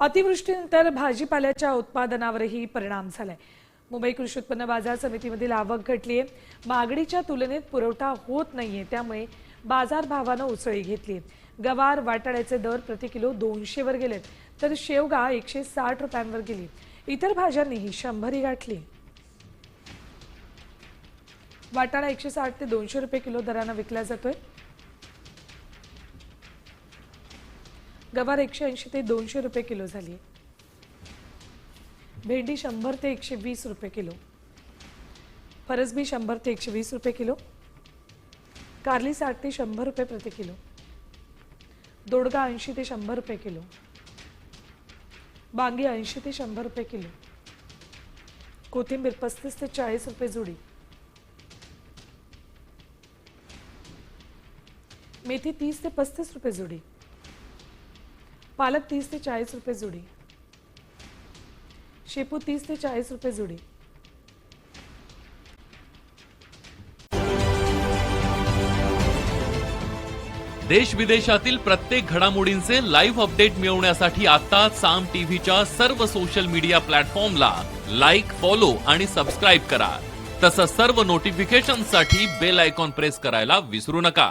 अतिवृष्टीनंतर भाजीपाल्याच्या उत्पादनावरही परिणाम झालाय। मुंबई कृषी उत्पन्न बाजार समितीमधील आवक घटली आहे। मागणीच्या तुलनेत पुरवठा होत नाहीये, त्यामुळे बाजारभावानं उसळी घेतली। गवार वाटाण्याचे दर प्रति किलो 200 वर गेलेत, तर शेवगा 160 रुपयांवर गेली। इतर भाज्यांनीही 100 गाठली। वाटाणा 160 ते 200 रुपये किलो दराने विकला जातोय। गवार 180 ते 200 रुपये किलो झाली। भेंडी 100 ते 120 रुपये किलो। फरसबी 100 ते 120 रुपये किलो। कारली 60 ते 100 रुपये प्रति किलो। दोडका 80 ते 100 रुपये किलो। बांगी 80 ते 100 रुपये किलो। कोथिंबीर 35 ते 40 रुपये जोडी। मेथी 30 ते 35 रुपये जोडी। पालक 30 ते 40 रुपये जोडी। शेपू 30 ते 40 रुपये जोडी। देश विदेशातील प्रत्येक घडामोडींचे लाईव्ह अपडेट मिळवण्यासाठी आता साम टीव्हीच्या सर्व सोशल मीडिया प्लॅटफॉर्मला लाईक, फॉलो आणि सबस्क्राईब करा। तसंच सर्व नोटिफिकेशनसाठी बेल आयकॉन प्रेस करायला विसरू नका।